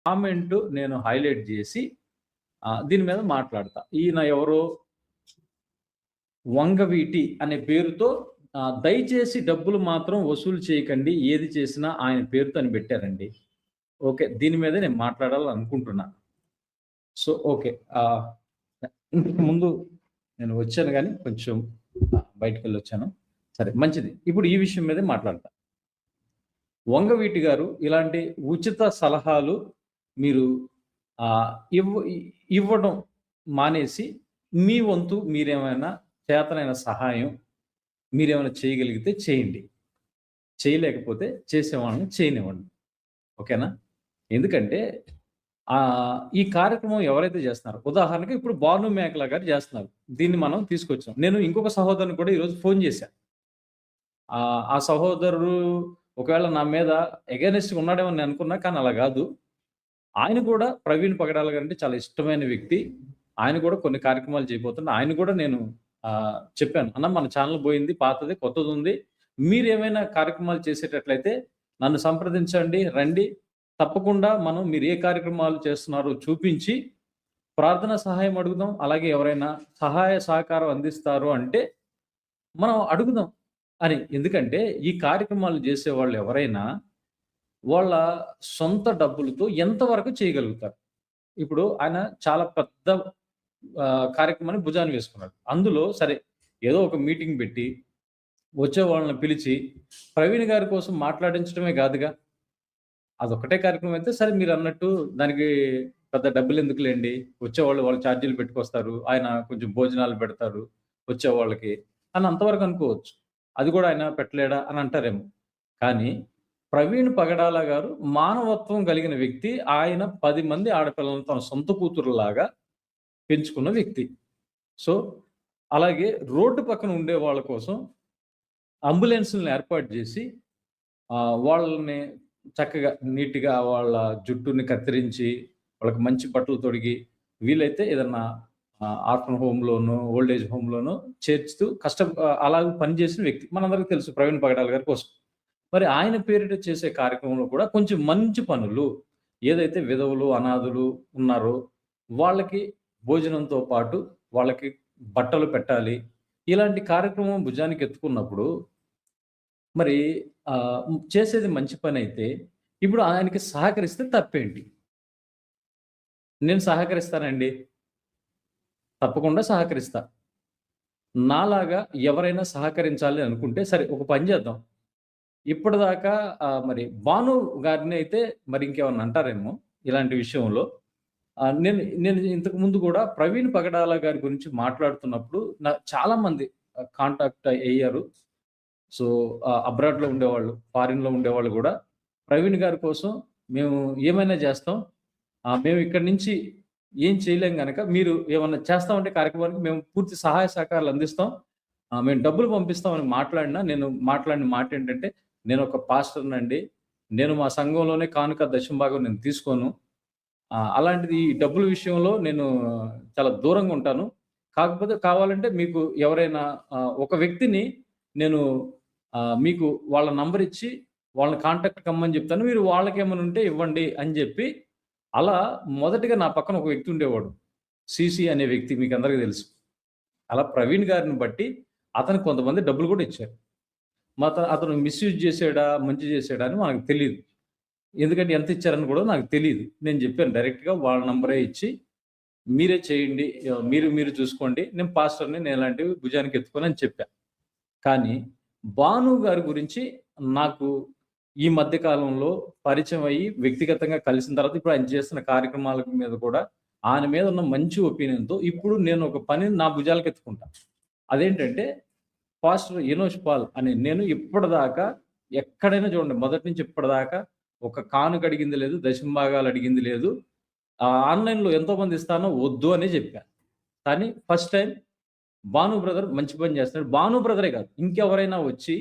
Comment నేను highlight జేసి దీని మీద మాట్లాడతా. ఈయన ఎవరో వంగవీటి అనే పేరుతో దయచేసి డబ్బులు మాత్రం వసూలు చేయకండి. ఏది చేసినా ఆయన పేరుతో అని పెట్టారండి. ఓకే. దీని మీదే నేను మాట్లాడాలనుకుంటున్నా. So, okay. ఇంతకు ముందు నేను వచ్చాను గానీ కొంచెం బయటికెళ్ళొచ్చాను. సరే మంచిది. ఇప్పుడు ఈ విషయం మీదే మాట్లాడతా. వంగవీటి గారు ఇలాంటి ఉచిత సలహాలు మీరు ఆహ్, ఇవ్వ ఇవ్వడం మానేసి మీ వంతు మీరేమైనా చేతనైన సహాయం మీరేమైనా చేయగలిగితే చేయండి. చేయలేకపోతే చేసేవాళ్ళని చేయనివ్వండి. ఓకేనా? ఎందుకంటే ఈ కార్యక్రమం ఎవరైతే చేస్తున్నారో ఉదాహరణకి ఇప్పుడు 'భాను మేకల' గారు చేస్తున్నారు. దీన్ని మనం తీసుకొచ్చాం. నేను ఇంకొక సహోదరుని కూడా ఈరోజు ఫోను చేశా. ఆ సహోదరుడు ఒకవేళ నా మీద ఎగైనెస్ట్‌గా ఉన్నాడేమో అని అనుకున్నా. కానీ అలా గాదు. ఆయన కూడా ప్రవీణ్ పగడాల గారంటే చాలా ఇష్టమైన వ్యక్తి. ఆయన కూడా కొన్ని కార్యక్రమాలు చేయబోతున్నా. ఆయన కూడా నేను చెప్పాను. అన్న మన ఛానెల్ పోయింది. పాతది, కొత్తదుంది. మీరేమైనా కార్యక్రమాలు చేసేటట్లయితే నన్ను సంప్రదించండి. రండి. తప్పకుండా మనం మీరు ఏ కార్యక్రమాలు చేస్తున్నారో చూపించి ప్రార్థన సహాయం అడుగుదాం. అలాగే ఎవరైనా సహాయ సహకారం అందిస్తారు అంటే మనం అడుగుదాం అని. ఎందుకంటే ఈ కార్యక్రమాలు చేసేవాళ్ళు ఎవరైనా వాళ్ళ సొంత డబ్బులతో ఎంతవరకు చేయగలుగుతారు. ఇప్పుడు ఆయన చాలా పెద్ద కార్యక్రమాన్ని భుజాన వేసుకున్నాడు. అందులో సరే ఏదో ఒక మీటింగ్ పెట్టి వచ్చే వాళ్ళని పిలిచి ప్రవీణ్ గారి కోసం మాట్లాడించడమే గాదుగా. అదొక్కటే కార్యక్రమం అయితే సరే మీరన్నట్టు దానికి పెద్ద డబ్బులెందుకులెండి. వచ్చేవాళ్ళు వాళ్ళు చార్జీలు పెట్టుకొస్తారు. ఆయన కొంచెం భోజనాలు పెడతారు వచ్చేవాళ్ళకి అని అంతవరకు అనుకోవచ్చు. అది కూడా ఆయన పెట్టలేడా అని అంటారేమో. కానీ ప్రవీణ్ పగడాల గారు మానవత్వం కలిగిన వ్యక్తి. ఆయన 10 మంది ఆడపిల్లలను తన సొంత కూతురులాగా పెంచుకున్న వ్యక్తి. సో, అలాగే రోడ్డు పక్కన ఉండే వాళ్ళ కోసం అంబులెన్స్‌లని ఏర్పాటు జేసి వాళ్ళని చక్కగా నీట్‌గా వాళ్ళ జుట్టుని కత్తిరించి, వాళ్ళకి మంచి బట్టలు తొడిగి, వీలైతే ఏదన్నా ఆర్ఫన్ హోమ్‌లోనో, ఓల్డ్ ఏజ్ హోమ్‌లోనో చేర్చుతూ అలాగ పనిచేసిన వ్యక్తి. మనందరికి తెలుసు ప్రవీణ్ పగడాల గారి కోసం. మరి ఆయన పేరిట చేసే కార్యక్రమంలో కూడా కొంచెం మంచి పనులు ఏదైతే విధవలు, అనాథులు ఉన్నారో వాళ్ళకి భోజనంతో పాటు వాళ్ళకి బట్టలు పెట్టాలి. ఇలాంటి కార్యక్రమం భుజానికి ఎత్తుకున్నప్పుడు మరి చేసేది మంచి పనైతే ఇప్పుడు ఆయనకి సహకరిస్తే తప్పేంటి? నేను సహకరిస్తానండి. తప్పకుండా సహకరిస్తా. నాలాగా ఎవరైనా సహకరించాలి అనుకుంటే సరే ఒక పని చేద్దాం. ఇప్పటిదాకా మరి భాను గారిని అయితే మరి ఇంకేమన్నా అంటారేమో ఇలాంటి విషయంలో. నేను నేను ఇంతకు ముందు కూడా ప్రవీణ్ పగడాల గారి గురించి మాట్లాడుతున్నప్పుడు చాలామంది కాంటాక్ట్ అయ్యారు. సో, అబ్రాడ్‌లో ఉండేవాళ్ళు, ఫారిన్‌లో ఉండేవాళ్ళు గూడా ప్రవీణ్ గారి కోసం మేము ఏమైనా జేస్తాం. మేము ఇక్కడి నుంచి ఏం చేయలేం గనక మీరు ఏమన్నా చేస్తామంటే కార్యక్రమానికి మేము పూర్తి సహాయ సహకారాలు అందిస్తాం. మేము డబ్బులు పంపిస్తామని మాట్లాడినా నేను మాట్లాడిన మాటేంటంటే, నేనొక పాస్టర్‌నండి. నేను మా సంఘంలోనే కానుక దశమ భాగం నేను తీసుకోను. అలాంటిది ఈ డబ్బుల విషయంలో నేను చాలా దూరంగా ఉంటాను. కాకపోతే కావాలంటే మీకు ఎవరైనా ఒక వ్యక్తిని నేను మీకు వాళ్ళ నంబర్ ఇచ్చి వాళ్ళని కాంటాక్ట్ కమ్మని చెప్తాను. మీరు వాళ్ళకేమైనా ఉంటే ఇవ్వండి అని జెప్పి, అలా మొదటిగా నా పక్కన ఒక వ్యక్తి ఉండేవాడు. సీసీ అనే వ్యక్తి మీకందరికి తెలుసు. అలా ప్రవీణ్ గారిని బట్టి అతనికి కొంతమంది డబ్బులు కూడా ఇచ్చారు. అతను మిస్‌యూజ్ చేసాడా, మంచి చేసాడా అని మనకు తెలీదు. ఎందుకంటే ఎంత ఇచ్చారని కూడా నాకు తెలీదు. నేను జెప్పాను డైరెక్ట్‌గా వాళ్ళ నంబరే ఇచ్చి, మీరే చేయండి. మీరు మీరు చూసుకోండి. నేను పాస్టర్‌ని నేను ఇలాంటివి భుజానికి ఎత్తుకోను అని చెప్పా. కానీ భాను గారి గురించి నాకు ఈ మధ్య కాలంలో పరిచయం అయ్యి, వ్యక్తిగతంగా కలిసిన తర్వాత ఇప్పుడు ఆయన చేస్తున్న కార్యక్రమాల మీద కూడా ఆయన మీద ఉన్న మంచి ఒపీనియన్‌తో ఇప్పుడు నేను ఒక పనిని నా భుజాలకెత్తుకుంటా. అదేంటంటే పాస్టర్ ఎనోష్ పాల్ అని నేను ఇప్పటిదాకా ఎక్కడైనా చూడండి మొదటి నుంచి ఇప్పటిదాకా ఒక కానుక అడిగింది లేదు, దశమ భాగాలు అడిగింది లేదు. ఆన్‌లైన్‌లో ఎంతోమంది ఇస్తానో వద్దు అనే చెప్పా. కానీ ఫస్ట్ టైమ్ భాను బ్రదర్ మంచి పని చేస్తున్నాడు. భాను బ్రదరే కాదు. ఇంకెవరైనా వచ్చి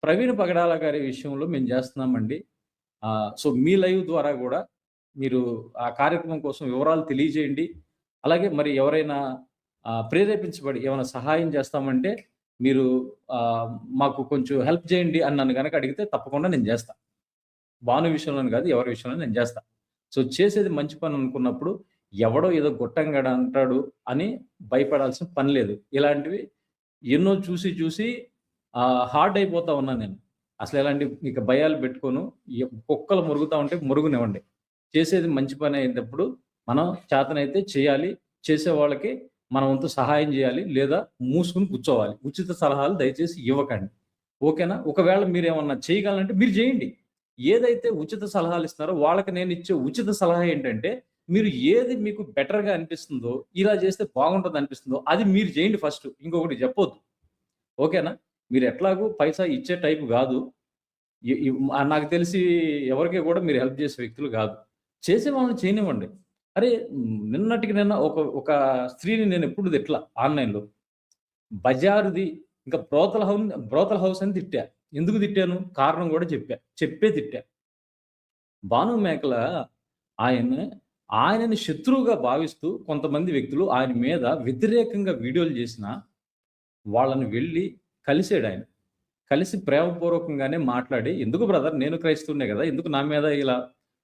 ప్రవీణ్ పగడాల గారి విషయంలో మేము చేస్తున్నామండి. సో, మీ లైవ్ ద్వారా గూడా మీరు ఆ కార్యక్రమం కోసం వివరాలు తెలియజేయండి. అలాగే మరి ఎవరైనా ప్రేరేపించబడి ఏమైనా సహాయం చేస్తామంటే మీరు మాకు కొంచెం హెల్ప్ చేయండి అని నన్ను గనక అడిగితే తప్పకుండా నేను చేస్తా. భాను విషయంలోని కాదు ఎవరి విషయంలో నేను చేస్తా. సో, చేసేది మంచి పని అనుకున్నప్పుడు ఎవడో ఏదో గొట్టంగాడు అంటాడు అని భయపడాల్సిన పని లేదు. ఇలాంటివి ఎన్నో చూసి చూసి హార్డ్ అయిపోతా ఉన్నాను నేను. అసలు ఎలాంటి ఇక భయాలు పెట్టుకోను. కుక్కలు మురుగుతా ఉంటే మురుగునివ్వండి. చేసేది మంచి పని అయినప్పుడు మనం చేతనైతే చేయాలి. చేసే వాళ్ళకి మన వంతు సహాయం చేయాలి. లేదా మూసుకొని కూర్చోవాలి. ఉచిత సలహాలు దయచేసి ఇవ్వకండి. ఓకేనా? ఒకవేళ మీరేమన్నా చేయగలనంటే మీరు చేయండి. ఏదైతే ఉచిత సలహాలు ఇస్తున్నారో వాళ్ళకి నేనిచ్చే ఉచిత సలహా ఏంటంటే, మీరు ఏది మీకు బెటర్‌గా అనిపిస్తుందో, ఇలా చేస్తే బాగుంటదనిపిస్తుందో అది మీరు చేయండి ఫస్టు. ఇంకొకటి చెప్పొద్దు. ఓకేనా? మీరెట్లాగూ పైసా ఇచ్చే టైపు గాదు. నాకు తెలిసి ఎవరికీ గూడా మీరు హెల్ప్ చేసే వ్యక్తులు గాదు. చేసే వాళ్ళని చేయనివ్వండి. అరే! నిన్నటికి నిన్న ఒక ఒక స్త్రీని నేనెప్పుడు తిట్టల ఆన్‌లైన్‌లో. బజారుది ఇంకా బ్రోతల్ హౌస్ అని తిట్టా. ఎందుకు తిట్టాను? కారణం గూడా చెప్పా. చెప్పే తిట్టా. భాను మేకల ఆయన్ని ఆయనని శత్రువుగా భావిస్తూ కొంతమంది వ్యక్తులు ఆయన మీద వ్యతిరేకంగా వీడియోలు చేసినా, వాళ్ళని వెళ్లి కలిసాడాయన. కలిసి ప్రేమపూర్వకంగానే మాట్లాడి, "ఎందుకు బ్రదర్ నేను క్రైస్తవుడినే గదా! ఎందుకు నా మీద ఇలా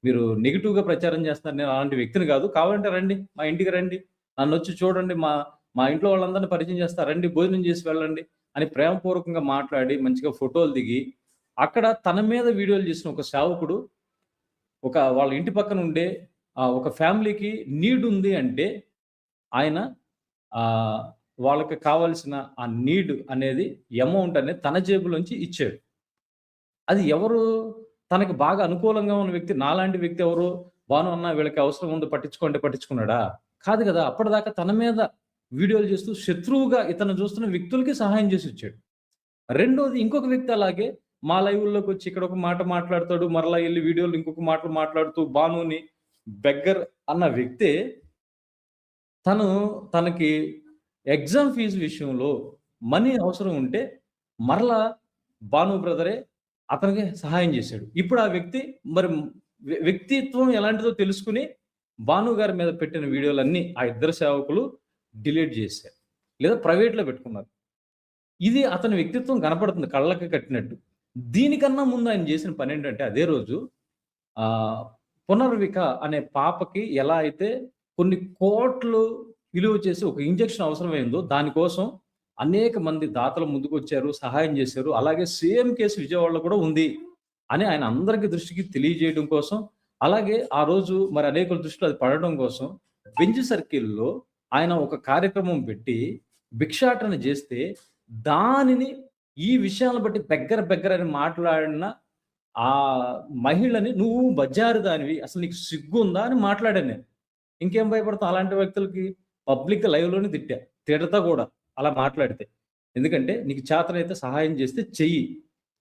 మీరు నెగెటివ్‌గా ప్రచారం చేస్తున్నారు? నేను అలాంటి వ్యక్తిని గాదు. కావాలంటే రండి. మా ఇంటికి రండి. నన్నొచ్చి చూడండి. మా మా ఇంట్లో వాళ్ళందరిని పరిచయం చేస్తా. రండి భోజనం చేసి వెళ్ళండి" అని ప్రేమపూర్వకంగా మాట్లాడి, మంచిగా ఫోటోలు దిగి, అక్కడ తన మీద వీడియోలు చేసిన ఒక సేవకుడు వాళ్ళ ఇంటి పక్కన ఉండే ఒక ఫ్యామిలీకి నీడ్ ఉంది అంటే, ఆయన ఆహ్, వాళ్ళకి కావాల్సిన ఆ నీడ్ అనేది అమౌంట్ అనేది తన జేబులోంచి ఇచ్చాడు. అది ఎవరు తనకి బాగా అనుకూలంగా ఉన్న వ్యక్తి నాలాంటి వ్యక్తి ఎవరు? "భాను అన్న వీళ్ళకి అవసరం ఉంది పట్టించుకో" అంటే పట్టించుకున్నాడా? కాదు గదా! అప్పటిదాకా తన మీద వీడియోలు చేస్తూ శత్రువుగా ఇతను చూస్తున్న వ్యక్తులకి సహాయం చేసొచ్చాడు. రెండోది ఇంకొక వ్యక్తి అలాగే మా లైవ్‌ల్లోకొచ్చి ఇక్కడ ఒక మాట మాట్లాడతాడు. మరలా ఎళ్లి వీడియోలో ఇంకొక మాటలు మాట్లాడుతూ భానుని బెగ్గర్ అన్న వ్యక్తే తను తనకి ఎగ్జామ్ ఫీజు విషయంలో మనీ అవసరం ఉంటే మరలా భాను బ్రదరే అతనికి సహాయం చేశాడు. ఇప్పుడు ఆ వ్యక్తి మరి వ్యక్తిత్వం ఎలాంటిదో తెలుసుకొని భాను గారి మీద పెట్టిన వీడియోలన్నీ ఆ ఇద్దరు సేవకులు డిలీట్ చేశారు. లేదా ప్రైవేట్‌లో పెట్టుకున్నారు. ఇది అతని వ్యక్తిత్వం కనపడుతుంది కళ్ళకి కట్టినట్టు. దీనికన్నా ముందు ఆయన చేసిన పనేంటంటే అదే రోజు ఆహ్, పునర్విక అనే పాపకి ఎలా అయితే కొన్ని కోట్లు విలువ చేసి ఒక ఇంజెక్షన్ అవసరమైందో దానికోసం అనేక మంది దాతలు ముందుకొచ్చారు, సహాయం చేశారు. అలాగే సేమ్ కేస్ విజయవాడలో కూడా ఉంది అని ఆయన అందరికి దృష్టికి తెలియజేయడం కోసం, అలాగే ఆ రోజు మరి అనేకుల దృష్టిలో అది పడడం కోసం బెంజ్ సర్కిల్‌లో ఆయన ఒక కార్యక్రమం పెట్టి భిక్షాటన చేస్తే దానిని ఈ విషయాలను బట్టి బెగ్గర అని మాట్లాడిన ఆ మహిళని "నువ్వు బజారు దానివి. అసలు నీకు సిగ్గుందా?" అని మాట్లాడాను నేను. ఇంకేం భయపడతాం అలాంటి వ్యక్తులకి పబ్లిక్ లైవ్‌లోనే తిట్టా. తిడతా గూడా అలా మాట్లాడితే. ఎందుకంటే నీకు చేతనైతే సహాయం చేస్తే చెయ్యి.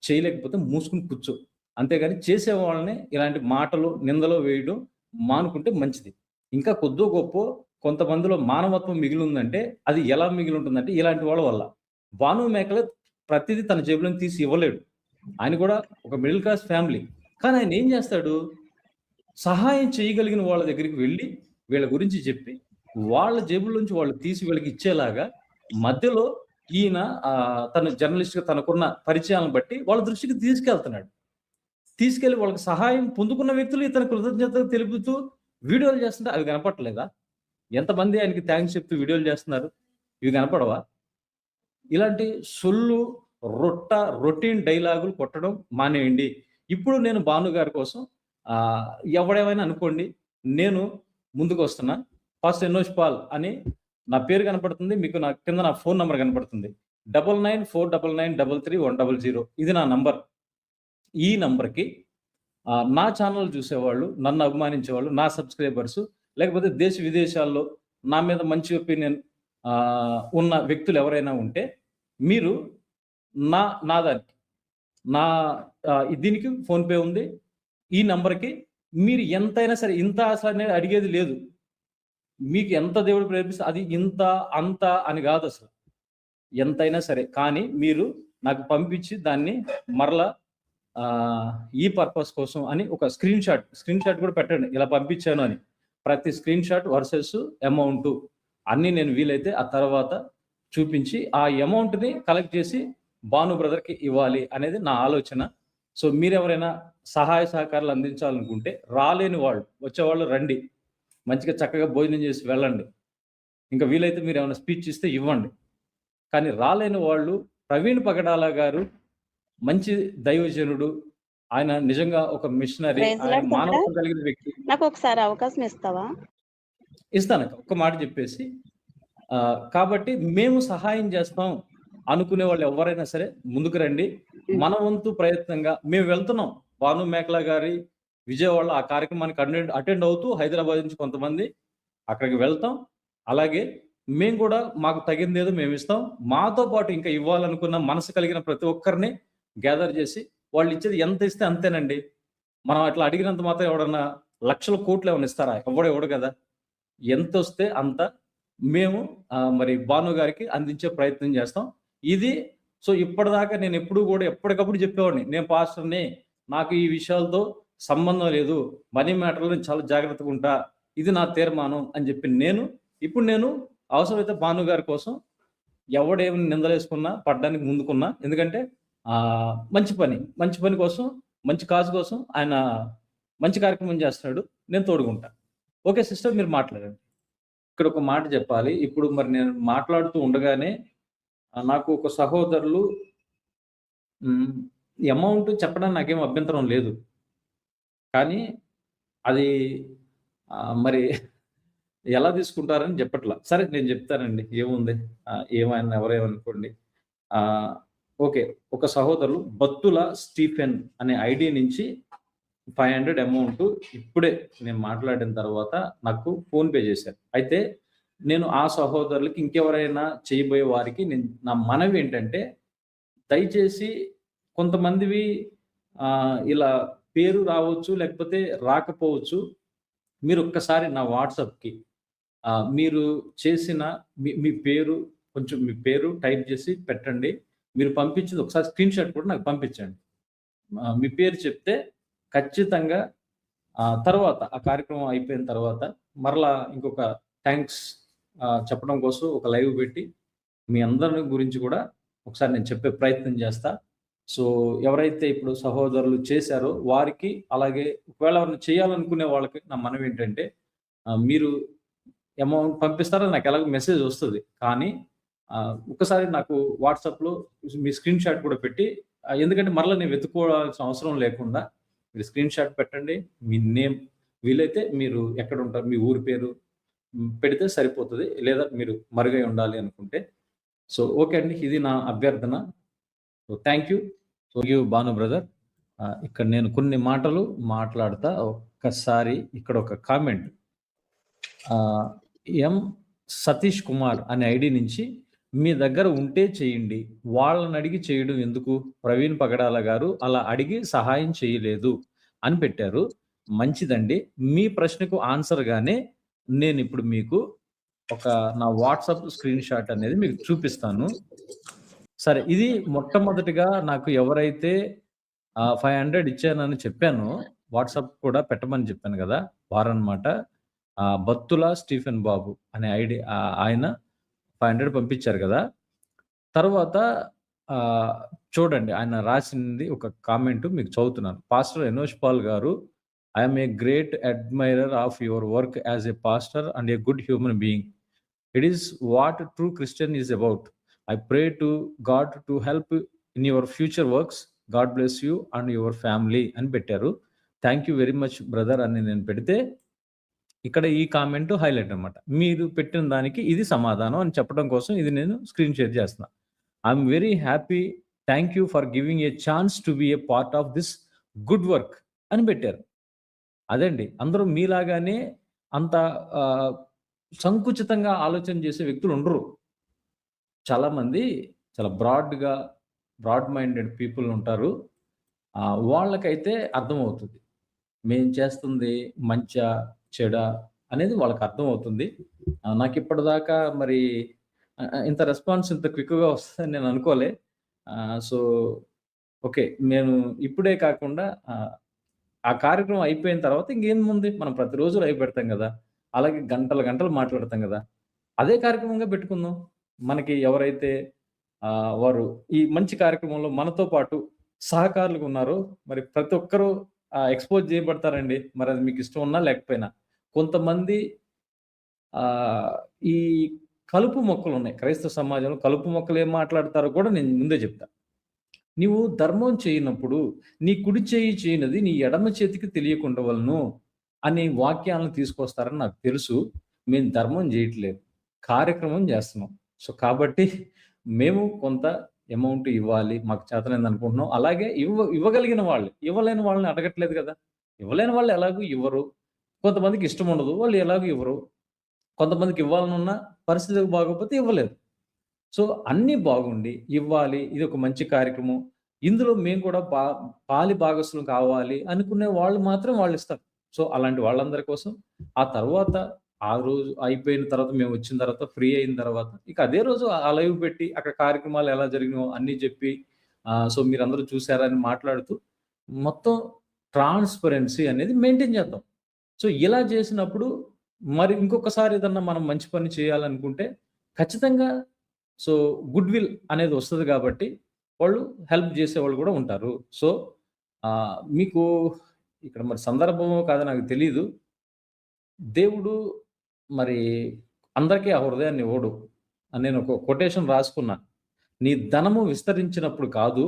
చేయలేకపోతే మూసుకొని కూర్చో. అంతేగాని చేసేవాళ్ళని ఇలాంటి మాటలు, నిందలు వేయడం మానుకుంటే మంచిది. ఇంకా కొద్దో గొప్పో కొంతమందిలో మానవత్వం మిగిలుందంటే అది ఎలా మిగిలుంటుందంటే ఇలాంటి వాళ్ళ వల్ల. భాను మేకల ప్రతీదీ తన జేబులోంచి తీసి ఇవ్వలేడు. ఆయన కూడా ఒక మిడిల్ క్లాస్ ఫ్యామిలీ. కానీ ఆయన ఏం చేస్తాడు? సహాయం చేయగలిగిన వాళ్ళ దగ్గరికి వెళ్లి, వీళ్ళ గురించి చెప్పి, వాళ్ళ జేబులోంచి వాళ్ళు తీసి వీళ్ళకి ఇచ్చేలాగా మధ్యలో ఈయన తను జర్నలిస్ట్‌గా తనకున్న పరిచయాలను బట్టి వాళ్ళ దృష్టికి తీసుకెళ్తున్నాడు. తీసుకెళ్ళి వాళ్ళకి సహాయం పొందుకున్న వ్యక్తులు ఇతని కృతజ్ఞతలు తెలుపుతూ వీడియోలు చేస్తుంటే అవి కనపడట్లేదా? ఎంతమంది ఆయనకి థాంక్స్ చెప్తూ వీడియోలు చేస్తున్నారు? ఇవి కనపడవా? ఇలాంటి సొల్లు, రొటీన్ డైలాగులు కొట్టడం మానేయండి. ఇప్పుడు నేను భాను గారి కోసం ఆహ్, ఎవడేమైనా అనుకోండి. నేను ముందుకొస్తున్నా. ఫస్ట్ ఎనోష్ పాల్ అని నా పేరు కనపడుతుంది. మీకు నా కింద నా ఫోను నంబర్ కనపడుతుంది. 9949933100 ఇది నా నంబర్. ఈ నంబర్‌కి నా ఛానెల్ చూసేవాళ్ళు, నన్ను అభిమానించేవాళ్ళు, నా సబ్‌స్క్రైబర్సు లేకపోతే దేశ విదేశాల్లో నా మీద మంచి ఒపీనియన్ ఉన్న వ్యక్తులు ఎవరైనా ఉంటే మీరు నా నా దానికి నా దీనికి ఫోన్‌పే ఉంది. ఈ నంబర్‌కి మీరు ఎంతైనా సరే ఇంత అసలనేది అడిగేది లేదు. మీకు ఎంత దేవుడు ప్రేరేపిస్తే అది ఇంత, అంత అని గాదసలు. ఎంతైనా సరే. కానీ మీరు నాకు పంపించి దాన్ని మరలా ఆహ్, ఈ పర్పస్ కోసం అని ఒక స్క్రీన్ షాట్ కూడా పెట్టండి. ఇలా పంపించాను అని. ప్రతి స్క్రీన్ షాట్ వర్సెస్ అమౌంటు అన్నీ నేను వీలైతే ఆ తర్వాత చూపించి, ఆ అమౌంట్‌ని కలెక్ట్ చేసి భాను బ్రదర్‌కి ఇవ్వాలి అనేది నా ఆలోచన. సో మీరెవరైనా సహాయ సహకారాలు అందించాలనుకుంటే రాలేని వాళ్ళు, వచ్చేవాళ్ళు రండి. మంచిగా చక్కగా భోజనం చేసి వెళ్ళండి. ఇంకా వీలైతే మీరేమైనా స్పీచ్ ఇస్తే ఇవ్వండి. కానీ రాలేని వాళ్ళు ప్రవీణ్ పగడాల గారు మంచి దైవజనుడు. ఆయన నిజంగా ఒక మిషనరీ. ప్రైజ్ ఆయన లార్డ్ తమ్ముడా, మానవత్వం కలిగిన వ్యక్తి. నాకు ఒకసారి అవకాశం ఇస్తావా? ఇస్తానక్క. ఒక్క మాట చెప్పేసి కాబట్టి మేము సహాయం చేస్తాం అనుకునే వాళ్ళు ఎవరైనా సరే ముందుకు రండి. మన వంతు ప్రయత్నంగా మేము వెళ్తున్నాం. భాను మేకల గారి విజయవాడలో ఆ కార్యక్రమానికి అటెండ్ అవుతూ హైదరాబాద్ నుంచి కొంతమంది అక్కడికి వెళ్తాం. అలాగే మేము కూడా మాకు తగిందేదో మేమిస్తాం. మాతో పాటు ఇంకా ఇవ్వాలనుకున్న మనసు కలిగిన ప్రతి ఒక్కరిని గ్యాదర్ చేసి వాళ్ళు ఇచ్చేది ఎంత ఇస్తే అంతేనండి. మనం అట్లా అడిగినంత మాత్రం ఎవడన్నా లక్షల కోట్లు ఏమన్నా ఇస్తారా? ఇవ్వడు కదా! ఎంతొస్తే అంత మేము మరి భాను గారికి అందించే ప్రయత్నం చేస్తాం. ఇది సో ఇప్పటిదాకా నేను ఎప్పుడూ కూడా ఎప్పటికప్పుడు చెప్పేవాడిని. నేను పాస్టర్‌ని. నాకు ఈ విషయాలతో సంబంధం లేదు. మనీ మ్యాటర్‌లో నేను చాలా జాగ్రత్తగా ఉంటా. ఇది నా తీర్మానం అని చెప్పి ఇప్పుడు నేను అవసరమైతే భాను గారి కోసం ఎవడేమి నిందలేసుకున్నా పడడానికి ముందుకున్నా. ఎందుకంటే మంచి పని కోసం, మంచి కాజ్ కోసం ఆయన మంచి కార్యక్రమం చేస్తున్నాడు. నేను తోడుగుంటా. ఓకే సిస్టర్, మీరు మాట్లాడండి. ఇక్కడ ఒక మాట చెప్పాలి. ఇప్పుడు మరి నేను మాట్లాడుతూ ఉండగానే నాకు ఒక సహోదరులు అమౌంట్ చెప్పడానికి నాకేం అభ్యంతరం లేదు. కానీ అది మరి ఎలా తీసుకుంటారని చెప్పట్లా. సరే నేను చెప్తానండి. ఏముంది? ఏమైనా ఎవరేమనుకోండి. ఓకే. ఒక సహోదరులు బత్తుల స్టీఫెన్ అనే ఐడీ నుంచి 500 అమౌంట్ ఇప్పుడే నేను మాట్లాడిన తర్వాత నాకు ఫోన్‌పే చేశారు. అయితే నేను ఆ సహోదరులకి ఇంకెవరైనా చేయబోయే వారికి నా మనవి ఏంటంటే, దయచేసి కొంతమందివి ఇలా పేరు రావచ్చు, లేకపోతే రాకపోవచ్చు. మీరు ఒక్కసారి నా వాట్సాప్‌కి మీరు చేసిన మీ పేరు కొంచెం మీ పేరు టైప్ చేసి పెట్టండి. మీరు పంపించింది ఒకసారి స్క్రీన్‌షాట్ కూడా నాకు పంపించండి. మీ పేరు చెప్తే ఖచ్చితంగా తర్వాత ఆ కార్యక్రమం అయిపోయిన తర్వాత మరలా ఇంకొక థాంక్స్ చెప్పడం కోసం ఒక లైవ్ పెట్టి మీ అందరి గురించి కూడా ఒకసారి నేను చెప్పే ప్రయత్నం చేస్తా. సో ఎవరైతే ఇప్పుడు సహోదరులు చేశారో వారికి, అలాగే ఒకవేళ ఎవరైనా చేయాలనుకునే వాళ్ళకి నా మనవేంటంటే మీరు అమౌంట్ పంపిస్తారో నాకు ఎలాగో మెసేజ్ వస్తది. కానీ ఒక్కసారి నాకు వాట్సాప్‌లో మీ స్క్రీన్ షాట్ కూడా పెట్టి ఎందుకంటే మరలా నేను వెతుక్కోవాల్సిన అవసరం లేకుండా మీరు స్క్రీన్ షాట్ పెట్టండి. మీ నేమ్ వీలైతే మీరు ఎక్కడుంటారు, మీ ఊరి పేరు పెడితే సరిపోతది. లేదా మీరు మరుగై ఉండాలి అనుకుంటే. సో ఓకే అండి. ఇది నా అభ్యర్థన. So thank you. So you Bhanu brother. ఇక్కడ నేను కొన్ని మాటలు మాట్లాడతా. ఒక్కసారి ఇక్కడ ఒక కామెంట్. ఎం సతీష్ కుమార్ అనే ఐడీ నుంచి మీ దగ్గర ఉంటే చేయండి. వాళ్ళని అడిగి చేయడం ఎందుకు? ప్రవీణ్ పగడాల గారు అలా అడిగి సహాయం చేయలేదు అని పెట్టారు. మంచిదండి. మీ ప్రశ్నకు ఆన్సర్‌గానే నేనిప్పుడు మీకు నా వాట్సాప్ స్క్రీన్ షాట్ అనేది మీకు చూపిస్తాను. సరే, ఇది మొట్టమొదటిగా నాకు ఎవరైతే 500 ఇచ్చానని చెప్పానో వాట్సాప్ కూడా పెట్టమని చెప్పాను గదా! వారనమాట. బత్తుల స్టీఫెన్ బాబు అనే ఐడీ ఆయన 500 పంపించారు గదా! తర్వాత చూడండి ఆయన రాసింది ఒక కామెంట్ మీకు చదువుతున్నాను. పాస్టర్ ఎనోష్ పాల్ గారు, I am a great admirer of your work as a pastor and a good human being. It is what true Christian is about. I pray to God to help in your future works. God bless you and your family అని పెట్టారు. Thank you very much brother అని నేను పెడితే ఇక్కడ ఈ comment highlight అనమాట. మీరు పెట్టిన దానికి ఇది సమాధానం అని చెప్పడం కోసం ఇది నేను స్క్రీన్ షేర్ చేస్తున్నా. I'm very happy. Thank you for giving a chance to be A part of this good work అని పెట్టారు. అదండి. అందరూ మీలాగానే అంత సంకుచితంగా ఆలోచన చేసే వ్యక్తులు ఉండరు. చాలామంది చాలా బ్రాడ్ మైండెడ్ పీపుల్ ఉంటారు. వాళ్ళకైతే అర్థమవుతుంది. మేము చేస్తుంది మంచా, చెడా అనేది వాళ్ళకి అర్థమవుతుంది. నాకు ఇప్పటిదాకా మరి ఇంత రెస్పాన్స్ ఇంత క్విక్‌గా వస్తదని నేను అనుకోలే. So okay. నేను ఇప్పుడే కాకుండా ఆ కార్యక్రమం అయిపోయిన తర్వాత ఇంకేముంది, మనం ప్రతిరోజు లైవ్ పెడతాం గదా! అలాగే గంటలు మాట్లాడతాం గదా! అదే కార్యక్రమంగా పెట్టుకుందాం. మనకి ఎవరైతే వారు ఈ మంచి కార్యక్రమంలో మనతో పాటు సహకారులుగా ఉన్నారో మరి ప్రతి ఒక్కరు ఎక్స్‌పోజ్ చేయబడతారండి. మరి అది మీకు ఇష్టం ఉన్నా లేకపోయినా. కొంతమంది ఆహ్, ఈ కలుపు మొక్కలున్నాయి. క్రైస్తవ సమాజంలో కలుపు మొక్కలు ఏం మాట్లాడతారో కూడా నేను ముందే చెప్తా. నీవు ధర్మం చేయనప్పుడు, నీ కుడి చెయ్యి చేయనిది నీ ఎడమ చేతికి తెలియకుండవలెను అనే వాక్యాలను తీసుకొస్తారని నాకు తెలుసు. మేము ధర్మం జేయట్లేదు. కార్యక్రమం జేస్తున్నాం. సో, కాబట్టి మేము కొంత అమౌంట్ ఇవ్వాలి. మాకు చేతనైంది అనుకుంటున్నాం. అలాగే ఇవ్వగలిగిన వాళ్ళు, ఇవ్వలేని వాళ్ళని అడగట్లేదు గదా! ఇవ్వలేని వాళ్ళు ఎలాగో ఇవ్వరు. కొంతమందికి ఇష్టముండదు. వాళ్ళు ఎలాగో ఇవ్వరు. కొంతమందికి ఇవ్వాలనున్న పరిస్థితులు బాగోకపోతే ఇవ్వలేరు. సో, అన్నీ బాగుండి, ఇవ్వాలి. ఇదొక మంచి కార్యక్రమం. ఇందులో మేము కూడా పాలి భాగస్వాములు కావాలి అనుకునే వాళ్ళు మాత్రం వాళ్ళిస్తారు. సో, అలాంటి వాళ్ళందరి కోసం ఆ తర్వాత ఆ రోజు అయిపోయిన తర్వాత మేమొచ్చిన తర్వాత ఫ్రీ అయిన తర్వాత ఇక అదే రోజు ఆ లైవ్ పెట్టి అక్కడ కార్యక్రమాలు ఎలా జరిగినాయో అన్నీ జెప్పి సో, మీరందరూ చూసారా అని మాట్లాడుతూ మొత్తం ట్రాన్స్‌పరెన్సీ అనేది మెయింటైన్ చేద్దాం. సో, ఇలా చేసినప్పుడు మరి ఇంకొకసారి ఏదన్నా మనం మంచి పని చేయాలనుకుంటే ఖచ్చితంగా సో, గుడ్ విల్ అనేది వస్తది గాబట్టి, వాళ్ళు హెల్ప్ జేసేవాళ్ళు గూడా ఉంటారు. సో, మీకు ఇక్కడ మరి సందర్భమో కాదో నాకు తెలీదు. దేవుడు మరి అందరికీ ఆ హృదయాన్ని ఇవ్వడు. అని నేను ఒక కొటేషన్ రాసుకున్నా. నీ ధనము విస్తరించినప్పుడు కాదు,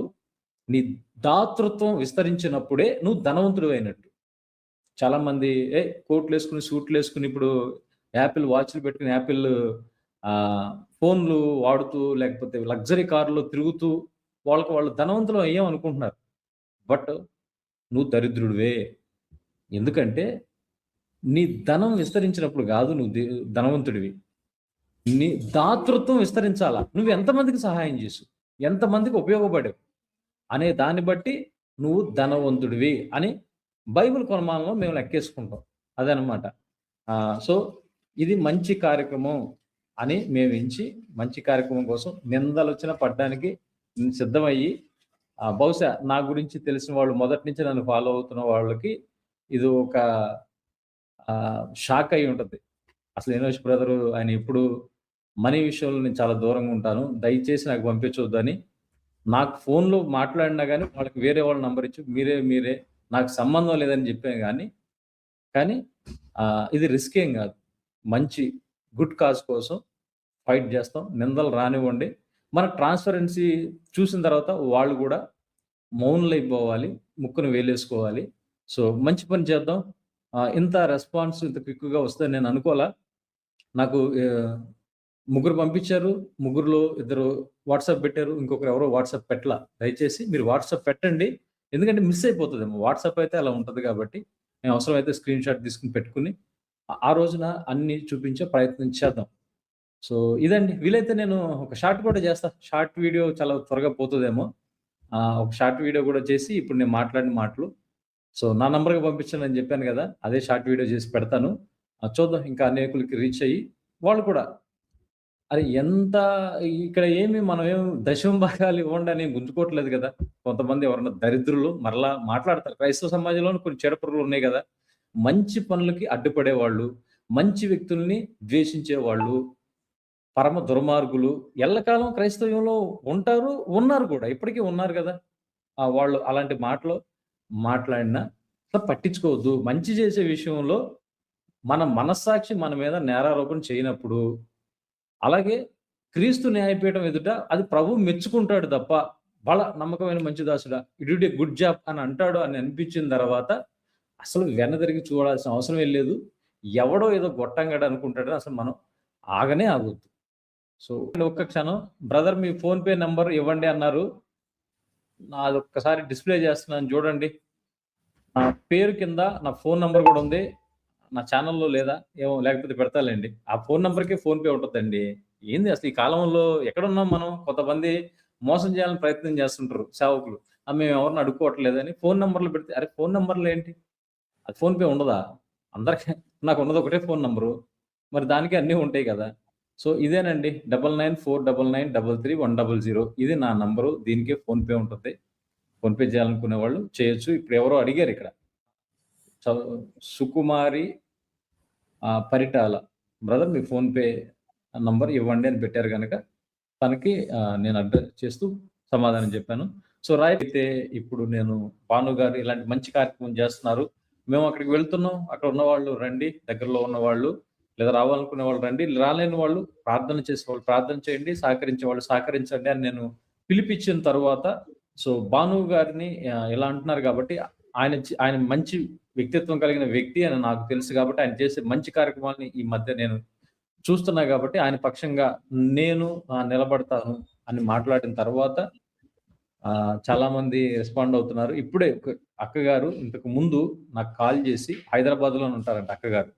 నీ దాతృత్వం విస్తరించినప్పుడే నువ్వు ధనవంతుడివైనట్టు. చాలామంది కోట్‌లేసుకొని, సూట్‌లేసుకొని ఇప్పుడు యాపిల్ వాచ్‌లు పెట్టుకొని యాపిల్ ఫోన్‌లు వాడుతూ లేకపోతే లగ్జరీ కార్‌లో తిరుగుతూ వాళ్ళకి వాళ్ళు ధనవంతులం అయ్యాం అనుకుంటున్నారు. బట్ నువ్వు దరిద్రుడివే. ఎందుకంటే నీ ధనం విస్తరించినప్పుడు గాదు నువ్వు ధనవంతుడివి. నీ దాతృత్వం విస్తరించాలా. నువ్వు ఎంతమందికి సహాయం చేసావు? ఎంతమందికి ఉపయోగపడావు? అనే దాన్ని బట్టి నువ్వు ధనవంతుడివి అని బైబిల్ కొలమానంలో మేము లెక్కేసుకుంటాం. అదనమాట. సో, ఇది మంచి కార్యక్రమం అని మేము ఎంచి, మంచి కార్యక్రమం కోసం నిందలొచ్చినా పడడానికి సిద్ధమయ్యి బహుశా నా గురించి తెలిసిన వాళ్ళు మొదటి నుంచి నన్ను ఫాలో అవుతున్న వాళ్ళకి ఇది ఒక షాక్ అయ్యి ఉంటది. అసలు ఇనోష్ బ్రదరు ఆయన ఎప్పుడు మనీ విషయంలో నేను చాలా దూరంగా ఉంటాను. దయచేసి నాకు పంపించొద్దని నాకు ఫోన్‌లో మాట్లాడినా గాని వాళ్ళకి వేరే వాళ్ళ నంబర్ ఇచ్చి మీరే నాకు సంబంధం లేదని చెప్పాను గానీ, కానీ ఇది రిస్క్ ఏం గాదు. మంచి గుడ్ కాజ్ కోసం ఫైట్ జేస్తాం. నిందలు రానివ్వండి. మన ట్రాన్స్‌పరెన్సీ చూసిన తర్వాత వాళ్ళు గూడా మౌనులైపోవాలి. ముక్కున వేలేసుకోవాలి. సో, మంచి పని చేద్దాం. ఇంత రెస్పాన్స్ ఇంత క్విక్‌గా వస్తదని నేను అనుకోలా. నాకు ముగ్గురు పంపించారు. ముగ్గురులో ఇద్దరు వాట్సాప్ పెట్టారు. ఇంకొకరు ఎవరో వాట్సాప్ పెట్టలా. దయచేసి మీరు వాట్సాప్ పెట్టండి. ఎందుకంటే మిస్ అయిపోతదేమో. వాట్సాప్ అయితే అలా ఉంటది కాబట్టి, మేము అవసరమైతే స్క్రీన్‌షాట్ తీసుకొని పెట్టుకొని, ఆ రోజున అన్నీ చూపించే ప్రయత్నం చేద్దాం. సో, ఇదండి. వీలైతే నేను ఒక షార్ట్ కూడా చేస్తా. షార్ట్ వీడియో చాలా త్వరగా పోతదేమో. ఒక షార్ట్ వీడియో కూడా చేసి ఇప్పుడు నేను మాట్లాడిన మాటలు సో, నా నంబర్‌కి పంపించండని చెప్పాను గదా! అదే షార్ట్ వీడియో చేసి పెడతాను. చూద్దాం ఇంకా అనేకులకి రీచ్ అయ్యి, వాళ్ళు కూడా అరే ఎంత ఇక్కడ మనమేం దశమ భాగాలు ఇవ్వండని గుంజుకోవట్లేదు గదా! కొంతమంది ఎవరన్నా దరిద్రులు మరలా మాట్లాడతారు. క్రైస్తవ సమాజంలోను కొన్ని చెడుపురుగులున్నాయి గదా! మంచి పనులకి అడ్డుపడేవాళ్ళు, మంచి వ్యక్తుల్ని ద్వేషించేవాళ్ళు, పరమ దుర్మార్గులు ఎల్లకాలం క్రైస్తవ్యంలో ఉంటారు, ఉన్నారు కూడా. ఇప్పటికి ఉన్నారు గదా! వాళ్ళు అలాంటి మాటలు మాట్లాడినా అసలు పట్టించుకోవద్దు. మంచి చేసే విషయంలో మన మనస్సాక్షి మన మీద నేరారోపణ చేయనప్పుడు, అలాగే క్రీస్తు న్యాయపీఠం ఎదుట అది ప్రభువు మెచ్చుకుంటాడు తప్ప, నమ్మకమైన మంచి దాసుడా! You did a good job అని అంటాడు అని అనిపించిన తర్వాత, అసలు వెనదిరిగి చూడాల్సిన అవసరమే లేదు. ఎవడో ఏదో గొట్టంగాడు అనుకుంటాడని అసలు మనం ఆగనే ఆగొద్దు. సో, ఒక్క క్షణం బ్రదర్ మీ ఫోన్‌పే నంబర్ ఇవ్వండి అన్నారు. నాదొక్కసారి డిస్‌ప్లే చేస్తున్నాను చూడండి. నా పేరు కింద నా ఫోను నంబర్ గూడా ఉంది. నా ఛానెల్‌లో లేదా? ఏమో లేకపోతే పెడతాలెండి. ఆ ఫోను నంబర్‌కే ఫోన్‌పే ఉంటదండి. ఏంది అసలు ఈ కాలంలో ఎక్కడున్నాం మనం? కొంతమంది మోసం చేయాలని ప్రయత్నం చేస్తుంటారు సేవకులు. మేము ఎవరిని అడుక్కోవట్లేదని ఫోను నంబర్‌లు పెడితే, అరే! ఫోను నంబర్‌లేంటి? అది ఫోన్‌పే ఉండదా? అందరికి నాకున్నది ఒకటే ఫోను నంబరు. మరి దానికే అన్నీ ఉంటాయి గదా! సో, ఇదేనండి 9949933100 ఇది నా నంబరు. దీనికే ఫోన్‌పే ఉంటది. ఫోన్‌పే చేయాలనుకునే వాళ్ళు చేయొచ్చు. ఇప్పుడు ఎవరో అడిగారిక్కడ. చ సుకుమారి పరిటాల. బ్రదర్ మీ ఫోన్‌పే నంబర్ ఇవ్వండి అని పెట్టారు గనక, తనకి నేను అడ్రెస్ చేస్తూ సమాధానం చెప్పాను. సో అయితే ఇప్పుడు నేను భాను గారు ఇలాంటి మంచి కార్యక్రమం చేస్తున్నారు. మేము అక్కడికి వెళ్తున్నాం. అక్కడ ఉన్నవాళ్ళు రండి. దగ్గరలో ఉన్నవాళ్ళు లేదా రావాలనుకునే వాళ్ళు రండి. రాలేని వాళ్ళు ప్రార్థన చేసేవాళ్ళు ప్రార్థన చేయండి. సహకరించే వాళ్ళు సహకరించండి అని నేను పిలిపిచ్చిన తరువాత సో భాను గారిని ఇలా అంటున్నారు కాబట్టి ఆయన మంచి వ్యక్తిత్వం కలిగిన వ్యక్తి అని నాకు తెలుసు కాబట్టి ఆయన చేసే మంచి కార్యక్రమాలని ఈ మధ్య నేను చూస్తున్నా కాబట్టి ఆయన పక్షంగా నేను నిలబడతాను అని మాట్లాడిన తర్వాత చాలా మంది రెస్పాండ్ అవుతున్నారు. ఇప్పుడే ఒక అక్కగారు ఇంతకు ముందు నాకు కాల్ చేసి హైదరాబాద్‌లోనే ఉంటారంట అక్కగారు.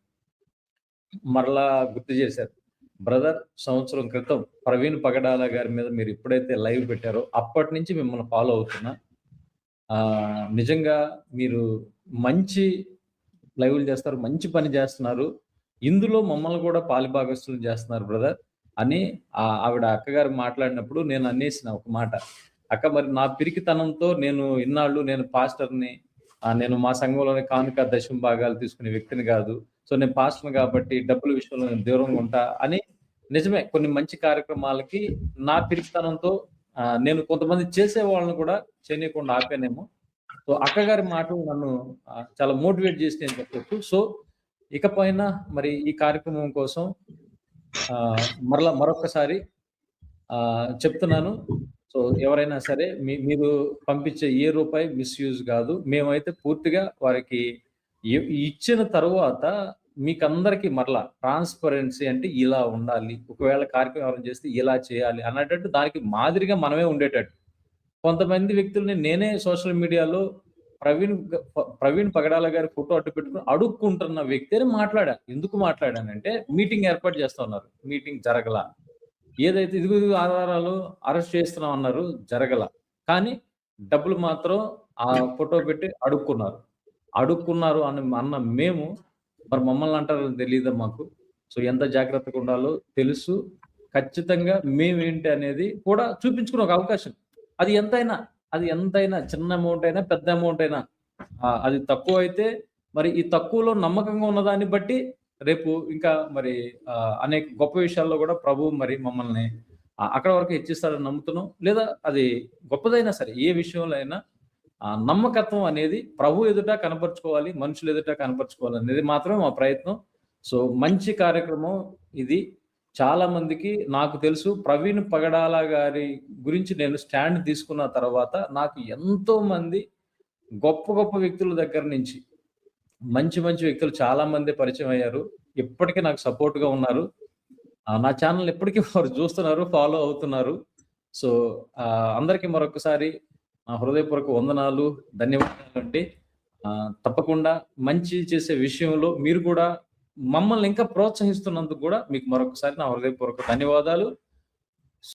మరలా గుర్తు చేశారు. బ్రదర్ సంవత్సరం క్రితం ప్రవీణ్ పగడాల గారి మీద మీరు ఎప్పుడైతే లైవ్ పెట్టారో అప్పటినుంచి మిమ్మల్ని ఫాలో అవుతున్నా. నిజంగా మీరు మంచి లైవ్‌లు చేస్తారు. మంచి పని చేస్తున్నారు. ఇందులో మమ్మల్ని కూడా పాలిభాగస్తులను చేస్తున్నారు బ్రదర్ అని ఆవిడ అక్కగారు మాట్లాడినప్పుడు నేను అనేసిన ఒక మాట. అక్క మరి నా పిరికితనంతో నేను పాస్టర్‌ని. నేను మా సంఘంలోనే కానుక దశమ భాగాలు తీసుకునే వ్యక్తిని కాదు. సో నేను పాస్టర్‌ని కాబట్టి డబ్బుల విషయంలో నేను దూరంగా ఉంటా అని నిజమే కొన్ని మంచి కార్యక్రమాలకి నా పిరికితనంతో నేను కొంతమంది చేసేవాళ్ళని కూడా చేయనీయకుండా ఆపానేమో. సో అక్కగారి మాటలు నన్ను చాలా మోటివేట్ చేసినాయి అని చెప్పొచ్చు. సో ఇకపైన మరి ఈ కార్యక్రమం కోసం మరొక్కసారి చెప్తున్నాను. సో ఎవరైనా సరే మీరు పంపించే ఏ రూపాయి మిస్‌యూజ్ కాదు. మేమైతే పూర్తిగా వారికి ఇచ్చిన తరువాత మీకందరికి మరలా ట్రాన్స్‌పరెన్సీ అంటే ఇలా ఉండాలి. ఒకవేళ కార్యక్రమం ఎవరైనా చేస్తే ఇలా చేయాలి అనేటట్టు దానికి మాదిరిగా మనమే ఉండేటట్టు. కొంతమంది వ్యక్తుల్ని నేనే సోషల్ మీడియాలో ప్రవీణ్ పగడాల గారి ఫోటో అడ్డు పెట్టుకొని అడుక్కుంటున్న వ్యక్తి అని మాట్లాడా. ఎందుకు మాట్లాడానంటే మీటింగ్ ఏర్పాటు చేస్తా ఉన్నారు. మీటింగ్ జరగల. ఏదైతే ఇదిగో ఆధారాలు అరెస్ట్ చేస్తున్నాం అన్నారు. జరగల. కానీ డబ్బులు మాత్రం ఆ ఫోటో పెట్టి అడుక్కున్నారు అన్న మేము మరి మమ్మల్ని అంటారని తెలీదా మాకు? సో ఎంత జాగ్రత్తగా ఉండాలో తెలుసు. ఖచ్చితంగా మేమేంటి అనేది కూడా చూపించుకునే ఒక అవకాశం. అది ఎంతైనా చిన్న అమౌంట్ అయినా, పెద్ద అమౌంట్ అయినా అది తక్కువైతే మరి ఈ తక్కువలో నమ్మకంగా ఉన్నదాన్ని బట్టి రేపు ఇంకా మరి అనేక గొప్ప విషయాల్లో కూడా ప్రభువు మరి మమ్మల్ని అక్కడ వరకు హెచ్చిస్తాడని నమ్ముతున్నాం. లేదా అది గొప్పదైనా సరే ఏ విషయంలో అయినా నమ్మకత్వం అనేది ప్రభు ఎదుట కనపరుచుకోవాలి, మనుషుల ఎదుట కనపరుచుకోవాలి అనేది మాత్రమే మా ప్రయత్నం. సో మంచి కార్యక్రమం ఇది. చాలా మందికి నాకు తెలుసు ప్రవీణ్ పగడాల గారి గురించి నేను స్టాండ్ తీసుకున్న తర్వాత నాకు ఎంతో మంది గొప్ప వ్యక్తుల దగ్గర నుంచి మంచి వ్యక్తులు చాలా మంది పరిచయం అయ్యారు. ఇప్పటికీ నాకు సపోర్ట్‌గా ఉన్నారు. నా ఛానెల్ ఇప్పటికీ వారు చూస్తున్నారు, ఫాలో అవుతున్నారు. సో అందరికీ మరొకసారి నా హృదయపూర్వక వందనాలు, ధన్యవాదాలండి. తప్పకుండా మంచి చేసే విషయంలో మీరు కూడా మమ్మల్ని ఇంకా ప్రోత్సహిస్తున్నందుకు కూడా మీకు మరొకసారి నా హృదయపూర్వక ధన్యవాదాలు.